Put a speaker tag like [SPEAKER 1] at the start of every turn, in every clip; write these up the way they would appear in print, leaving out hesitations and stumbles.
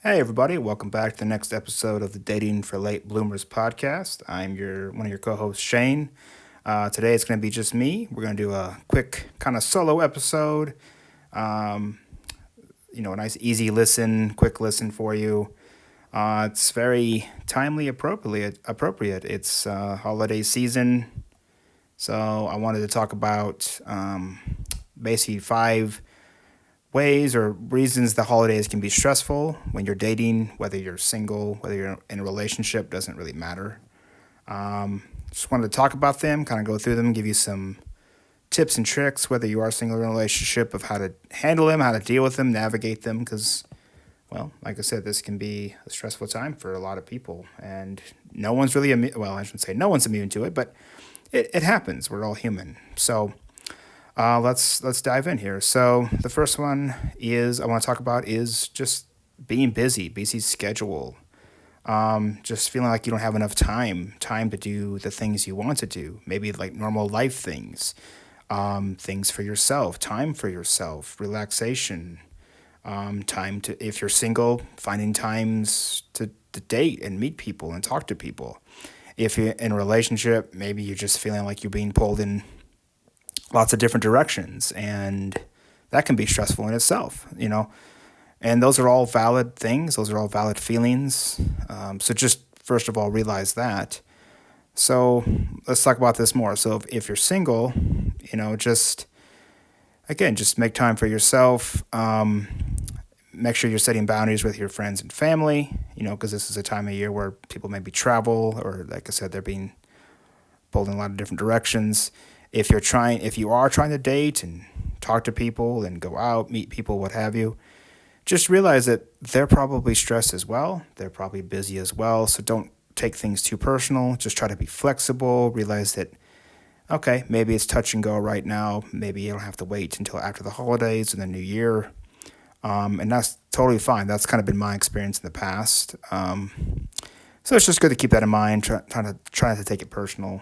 [SPEAKER 1] Hey everybody, welcome back to the next episode of the Dating for Late Bloomers podcast. I'm your one of your co-hosts, Shane. Today it's going to be just me. We're going to do a quick kind of solo episode. Um, a nice easy listen, quick listen for you. It's very timely, appropriate. It's holiday season, so I wanted to talk about basically five ways or reasons the holidays can be stressful when you're dating, whether you're single, whether you're in a relationship, doesn't really matter. Just wanted to talk about them, kind of go through them, give you some tips and tricks, whether you are single or in a relationship, of how to handle them, how to deal with them, navigate them, because, well, like I said, this can be a stressful time for a lot of people, and no one's really, I shouldn't say no one's immune to it, but it happens. We're all human. So, let's dive in here. So the first one is I want to talk about is just being busy schedule. Just feeling like you don't have enough time to do the things you want to do. Maybe like normal life things, things for yourself, time for yourself, relaxation, time to, if you're single, finding times to date and meet people and talk to people. If you're in a relationship, maybe you're just feeling like you're being pulled in lots of different directions, and that can be stressful in itself. And those are all valid things, those are all valid feelings. So just first of all, realize that. So let's talk about this more. So if you're single, just again, just make time for yourself. Make sure you're setting boundaries with your friends and family, because this is a time of year where people maybe travel, or like I said, they're being pulled in a lot of different directions. If you are trying to date and talk to people and go out, meet people, what have you, just realize that they're probably stressed as well. They're probably busy as well. So don't take things too personal. Just try to be flexible. Realize that, okay, maybe it's touch and go right now. Maybe you don't have to wait until after the holidays and the new year. And that's totally fine. That's kind of been my experience in the past. So it's just good to keep that in mind. Try not to take it personal,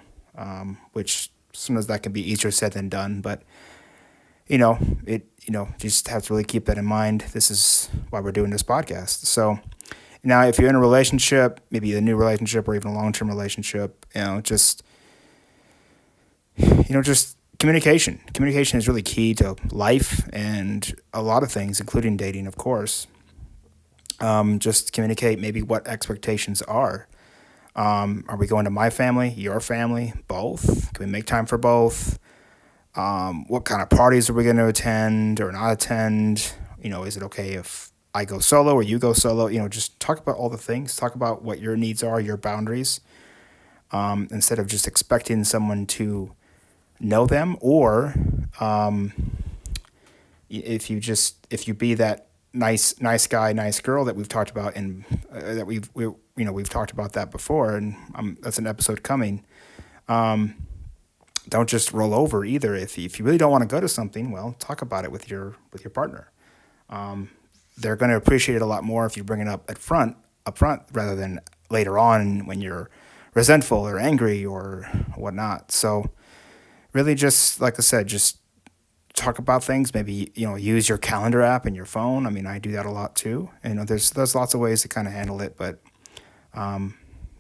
[SPEAKER 1] which sometimes that can be easier said than done, but you just have to really keep that in mind. This is why we're doing this podcast. So now if you're in a relationship, maybe a new relationship or even a long-term relationship, just communication. Communication is really key to life and a lot of things, including dating, of course. Just communicate maybe what expectations are. Are we going to my family, your family, both? Can we make time for both? What kind of parties are we going to attend or not attend? Is it okay if I go solo or you go solo? Just talk about all the things. Talk about what your needs are, your boundaries, instead of just expecting someone to know them. Or if you be that nice guy, nice girl that we've talked about, and that we've talked about that before, and that's an episode coming. Don't just roll over either. If you really don't want to go to something, well, talk about it with your partner. They're going to appreciate it a lot more if you bring it up up front rather than later on when you're resentful or angry or whatnot. So really, just like I said, just talk about things. Maybe use your calendar app in your phone. I mean, I do that a lot too. There's lots of ways to kind of handle it, but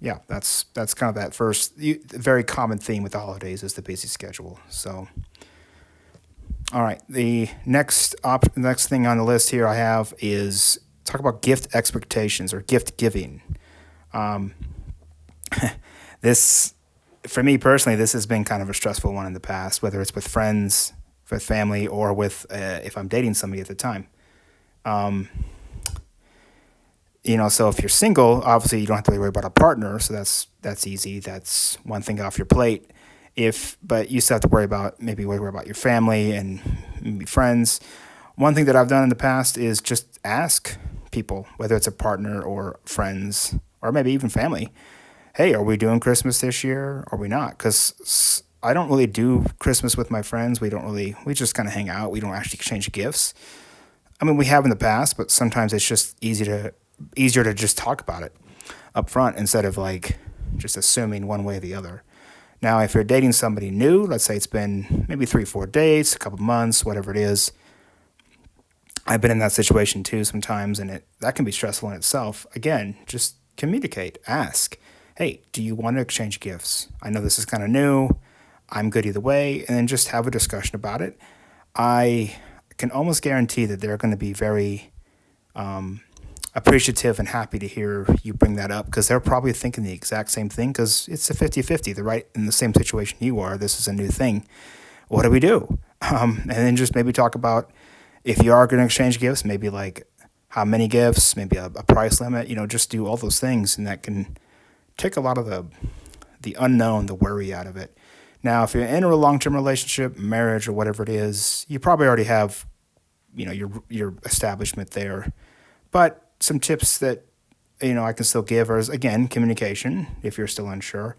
[SPEAKER 1] yeah, that's kind of that first very common theme with the holidays is the busy schedule. So, all right, the next thing on the list here I have is talk about gift expectations or gift giving. This, for me personally, this has been kind of a stressful one in the past, whether it's with friends, with family, or with if I'm dating somebody at the time. So if you're single, obviously you don't have to worry about a partner, so that's easy. That's one thing off your plate. But you still have to worry about your family and maybe friends. One thing that I've done in the past is just ask people, whether it's a partner or friends or maybe even family, hey, are we doing Christmas this year or are we not? Because I don't really do Christmas with my friends. We just kind of hang out. We don't actually exchange gifts. I mean, we have in the past, but sometimes it's just easier to just talk about it up front instead of like just assuming one way or the other. Now, if you're dating somebody new, let's say it's been maybe 3-4 days, a couple months, whatever it is, I've been in that situation too sometimes, and that can be stressful in itself. Again, just communicate, ask, hey, do you want to exchange gifts? I know this is kind of new. I'm good either way, and then just have a discussion about it. I can almost guarantee that they're going to be very appreciative and happy to hear you bring that up because they're probably thinking the exact same thing because it's a 50-50. They're right in the same situation you are. This is a new thing. What do we do? And then just maybe talk about if you are going to exchange gifts, maybe like how many gifts, maybe a price limit, just do all those things. And that can take a lot of the unknown, the worry out of it. Now, if you're in a long-term relationship, marriage, or whatever it is, you probably already have, your establishment there. But some tips that, I can still give are, again, communication, if you're still unsure.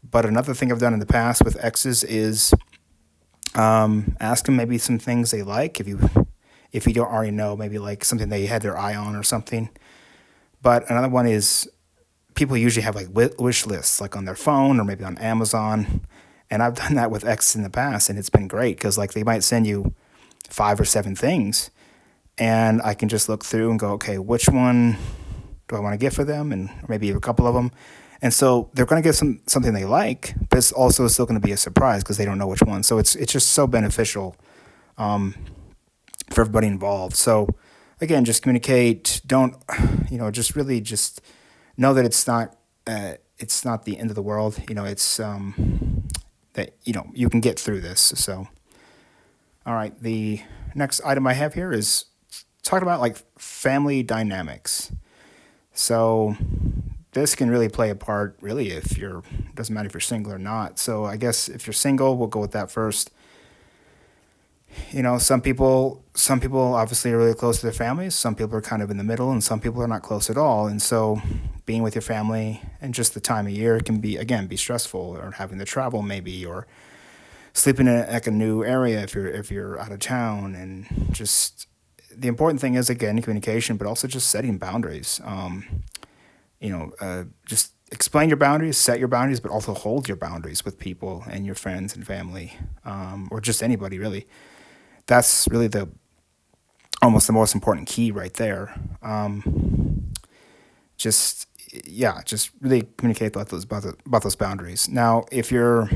[SPEAKER 1] But another thing I've done in the past with exes is ask them maybe some things they like. If you don't already know, maybe like something they had their eye on or something. But another one is people usually have like wish lists, like on their phone or maybe on Amazon. And I've done that with exes in the past, and it's been great because like they might send you 5 or 7 things, and I can just look through and go, okay, which one do I want to get for them, and maybe a couple of them. And so they're going to get something they like, but it's also still going to be a surprise because they don't know which one. So it's just so beneficial for everybody involved. So again, just communicate. Don't just really just know that it's not the end of the world. It's that you can get through this. So all right, the next item I have here is talking about like family dynamics. So this can really play a part, really, doesn't matter if you're single or not. So I guess if you're single, we'll go with that first. Some people obviously are really close to their families. Some people are kind of in the middle, and some people are not close at all. And so being with your family and just the time of year can be stressful, or having to travel maybe, or sleeping in like a new area if you're out of town. And just the important thing is, again, communication, but also just setting boundaries. Just explain your boundaries, set your boundaries, but also hold your boundaries with people and your friends and family, or just anybody really. That's really almost the most important key right there. Just really communicate about those boundaries. Now, if you're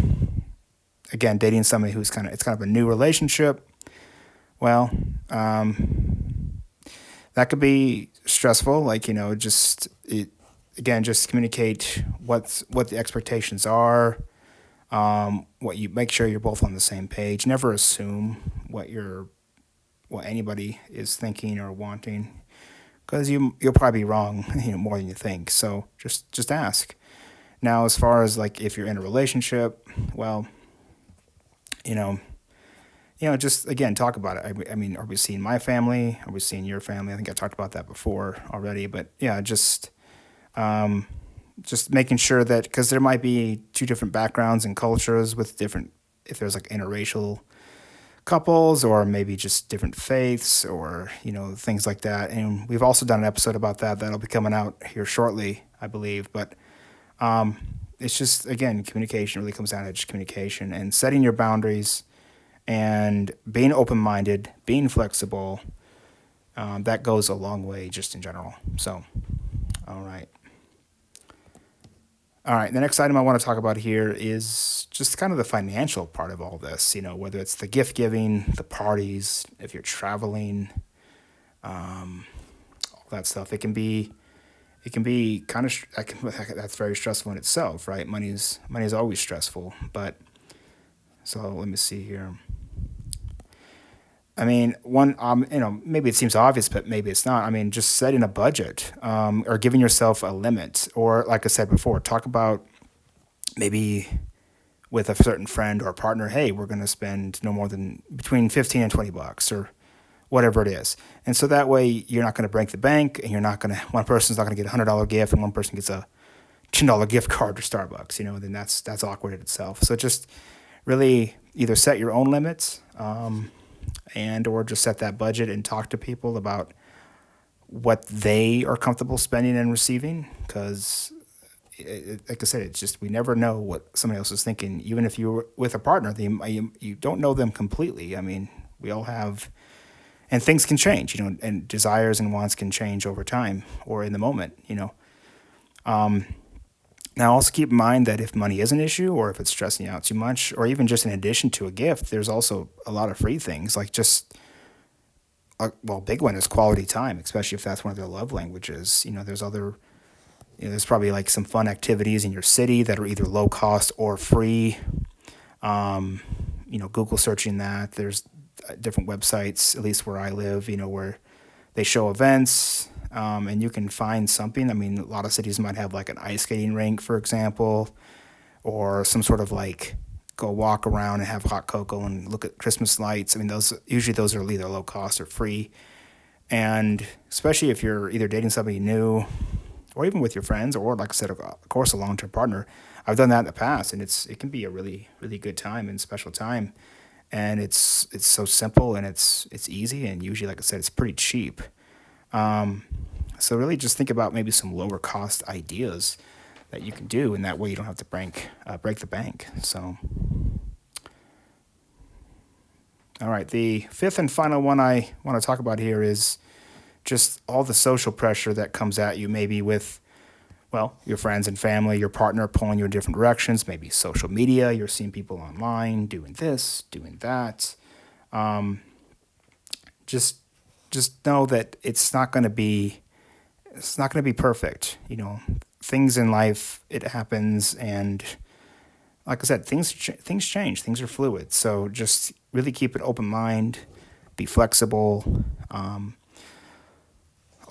[SPEAKER 1] again dating somebody who's it's kind of a new relationship, well, that could be stressful. Like just communicate what the expectations are. What you make sure you're both on the same page. Never assume what anybody is thinking or wanting, because you'll probably be wrong, more than you think. So just ask. Now, as far as like if you're in a relationship, well, just again talk about it. I mean, are we seeing my family? Are we seeing your family? I think I talked about that before already. But yeah, just making sure that, because there might be 2 different backgrounds and cultures with different, if there's like interracial couples, or maybe just different faiths, or things like that. And we've also done an episode about that'll be coming out here shortly, I believe. But it's just, again, communication really comes down to just communication and setting your boundaries and being open-minded, being flexible. That goes a long way just in general. So all right, the next item I want to talk about here is just kind of the financial part of all this, whether it's the gift giving, the parties, if you're traveling, all that stuff. It can be kind of, that's very stressful in itself, right? Money is always stressful. But so let me see here. I mean, maybe it seems obvious, but maybe it's not. I mean, just setting a budget, or giving yourself a limit, or like I said before, talk about maybe with a certain friend or partner, hey, we're going to spend no more than between 15 and $20, or whatever it is. And so that way you're not going to break the bank, and one person's not going to get $100 gift and one person gets a $10 gift card to Starbucks, then that's awkward in itself. So just really either set your own limits, and or just set that budget and talk to people about what they are comfortable spending and receiving, because like I said, it's just, we never know what somebody else is thinking. Even if you're with a partner, you don't know them completely. I mean, we all have and things can change, and desires and wants can change over time or in the moment. Now, also keep in mind that if money is an issue, or if it's stressing you out too much, or even just in addition to a gift, there's also a lot of free things, like just, big one is quality time, especially if that's one of their love languages. There's other, there's probably like some fun activities in your city that are either low cost or free. Google searching that. There's different websites, at least where I live, where they show events, and you can find something. I mean, a lot of cities might have like an ice skating rink, for example, or some sort of like go walk around and have hot cocoa and look at Christmas lights. I mean, those are either low cost or free. And especially if you're either dating somebody new or even with your friends, or like I said, of course, a long-term partner. I've done that in the past, and it can be a really, really good time and special time. And it's so simple, and it's easy, and usually, like I said, it's pretty cheap. So really just think about maybe some lower cost ideas that you can do, and that way you don't have to break the bank. So, all right, the fifth and final one I want to talk about here is just all the social pressure that comes at you, maybe with, your friends and family, your partner pulling you in different directions, maybe social media, you're seeing people online doing this, doing that. Just know that it's not going to be perfect. Things in life, it happens, and like I said, things change, things are fluid. So just really keep an open mind, be flexible.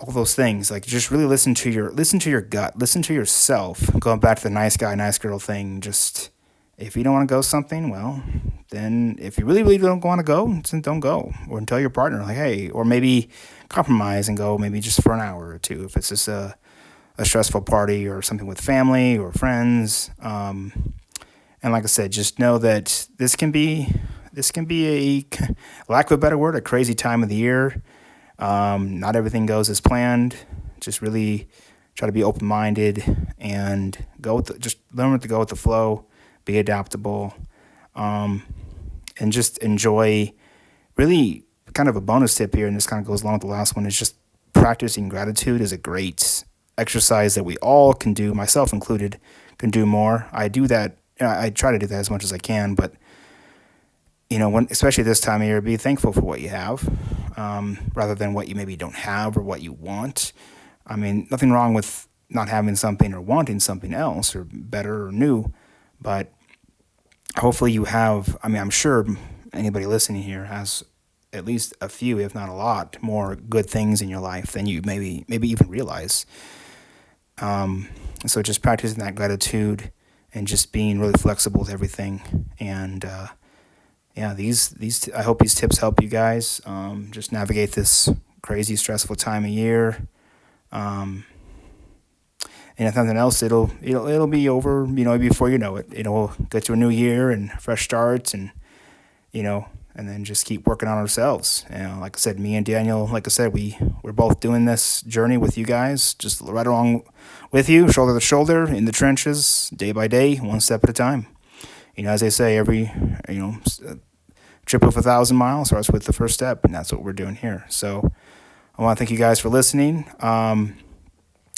[SPEAKER 1] All those things, like just really listen to your gut, listen to yourself. Going back to the nice guy, nice girl thing, just if you don't want to go something, then if you really, really don't want to go, then don't go. Or tell your partner, like, hey, or maybe compromise and go maybe just for an hour or two if it's just a stressful party or something with family or friends. And like I said, just know that this can be a, lack of a better word, a crazy time of the year. Not everything goes as planned. Just really try to be open-minded and just learn to go with the flow, be adaptable, and just enjoy. Really, kind of a bonus tip here, and this kind of goes along with the last one, is just practicing gratitude is a great exercise that we all can do, myself included, can do more. I do that. I try to do that as much as I can, but especially this time of year, be thankful for what you have, rather than what you maybe don't have or what you want. I mean, nothing wrong with not having something or wanting something else or better or new, but hopefully you have, I'm sure anybody listening here has at least a few, if not a lot, more good things in your life than you maybe even realize. So just practicing that gratitude and just being really flexible with everything. And, I hope these tips help you guys just navigate this crazy, stressful time of year. And if nothing else, it'll be over, before you know it. It'll get to a new year and fresh starts, and and then just keep working on ourselves. Like I said, me and Daniel, like I said, we're both doing this journey with you guys, just right along with you, shoulder to shoulder, in the trenches, day by day, one step at a time. As they say, every trip of 1,000 miles starts with the first step, and that's what we're doing here. So I want to thank you guys for listening.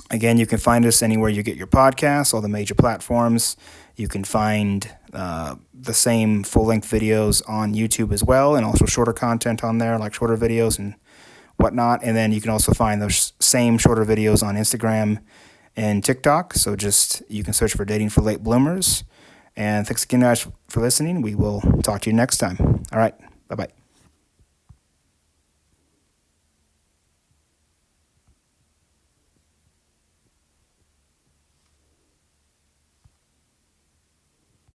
[SPEAKER 1] Again, you can find us anywhere you get your podcasts, all the major platforms. You can find the same full-length videos on YouTube as well, and also shorter content on there, like shorter videos and whatnot. And then you can also find those same shorter videos on Instagram and TikTok. So you can search for Dating for Late Bloomers. And thanks again, guys, for listening. We will talk to you next time. All right. Bye-bye.